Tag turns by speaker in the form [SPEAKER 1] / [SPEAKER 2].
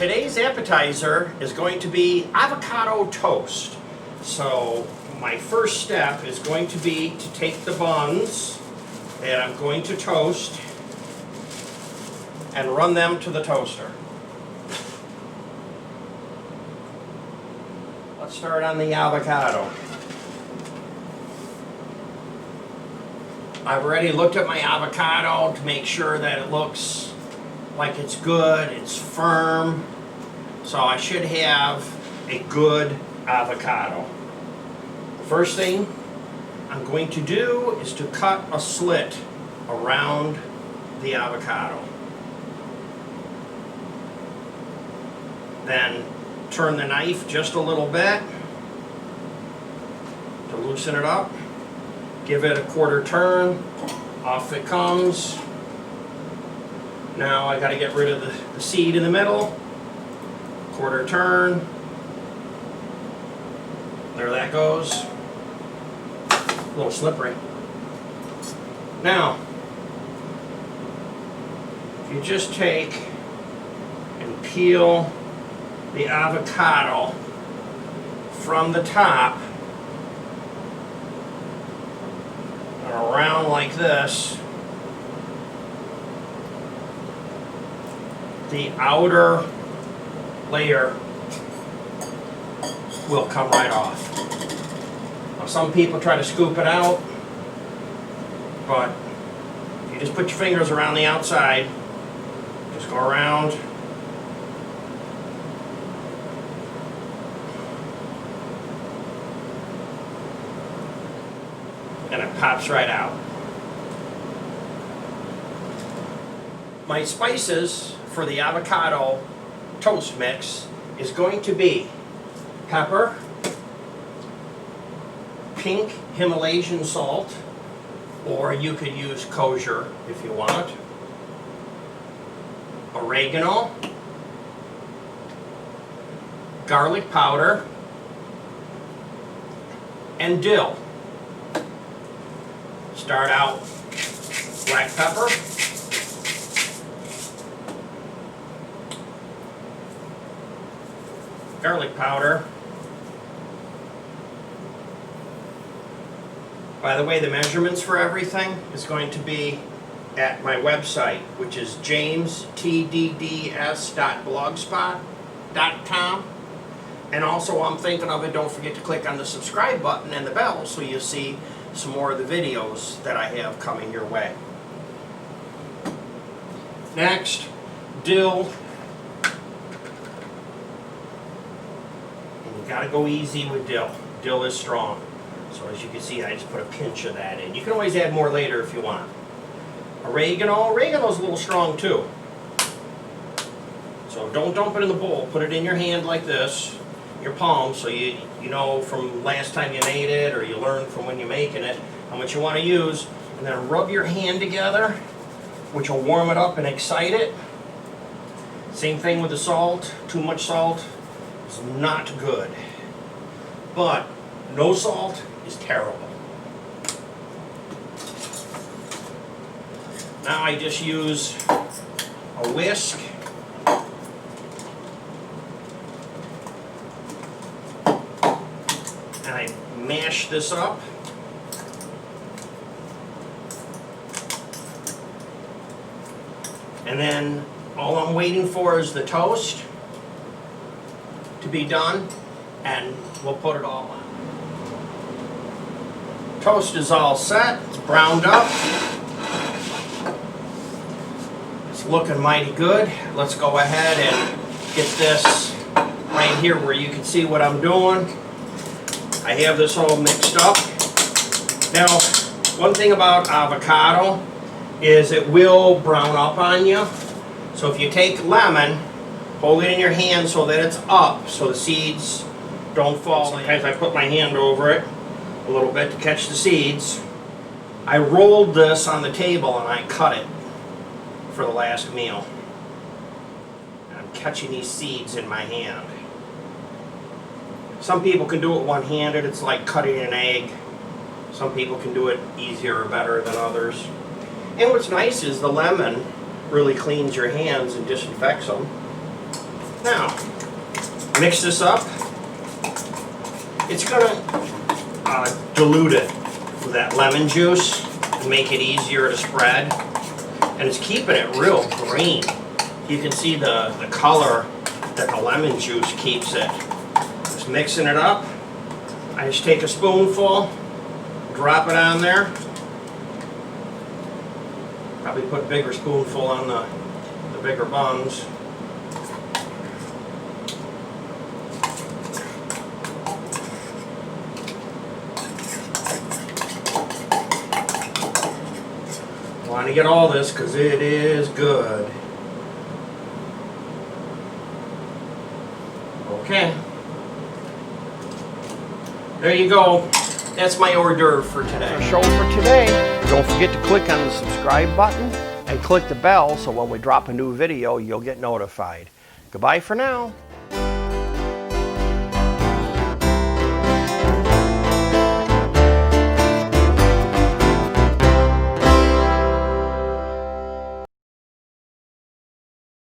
[SPEAKER 1] Today's appetizer is going to be avocado toast. So my first step is going to be to take the buns that I'm going to toast and run them to the toaster. Let's start on the avocado. I've already looked at my avocado to make sure that it looks like it's good, it's firm, so I should have a good avocado. The first thing I'm going to do is to cut a slit around the avocado. Then turn the knife just a little bit to loosen it up. Give it a quarter turn, off it comes. Now I got to get rid of the seed in the middle. Quarter turn. There that goes. A little slippery. Now, if you just take and peel the avocado from the top and around like this, the outer layer will come right off. Now, some people try to scoop it out, but if you just put your fingers around the outside, just go around, and it pops right out. My spices for the avocado toast mix is going to be pepper, pink Himalayan salt, or you could use kosher if you want, oregano, garlic powder, and dill. Start out black pepper, garlic powder. By the way, the measurements for everything is going to be at my website, which is jamestdds.blogspot.com. And also, I'm thinking of it, don't forget to click on the subscribe button and the bell so you'll see some more of the videos that I have coming your way. Next, dill. And you gotta go easy with dill. Dill is strong. So as you can see, I just put a pinch of that in. You can always add more later if you want. Oregano. Oregano's a little strong too. So don't dump it in the bowl. Put it in your hand like this, your palm, so you know from last time you made it, or you learned from when you're making it, how much you want to use. And then rub your hand together, which will warm it up and excite it. Same thing with the salt. Too much salt is not good. But no salt is terrible. Now I just use a whisk and I mash this up. And then all I'm waiting for is the toast to be done, and we'll put it all on. Toast is all set, it's browned up. It's looking mighty good. Let's go ahead and get this right here where you can see what I'm doing. I have this all mixed up. Now, one thing about avocado is it will brown up on you. So if you take lemon, hold it in your hand so that it's up so the seeds don't fall. Sometimes I put my hand over it a little bit to catch the seeds. I rolled this on the table and I cut it for the last meal. And I'm catching these seeds in my hand. Some people can do it one-handed. It's like cutting an egg. Some people can do it easier or better than others. And what's nice is the lemon really cleans your hands and disinfects them. Now, mix this up. It's gonna dilute it with that lemon juice and make it easier to spread. And it's keeping it real green. You can see the color that the lemon juice keeps it. Just mixing it up. I just take a spoonful, drop it on there. Probably put a bigger spoonful on the bigger buns. Want to get all this because it is good. Okay. There you go. That's my hors d'oeuvre for today.
[SPEAKER 2] That's our show for today. Don't forget to click on the subscribe button and click the bell so when we drop a new video, you'll get notified. Goodbye for now.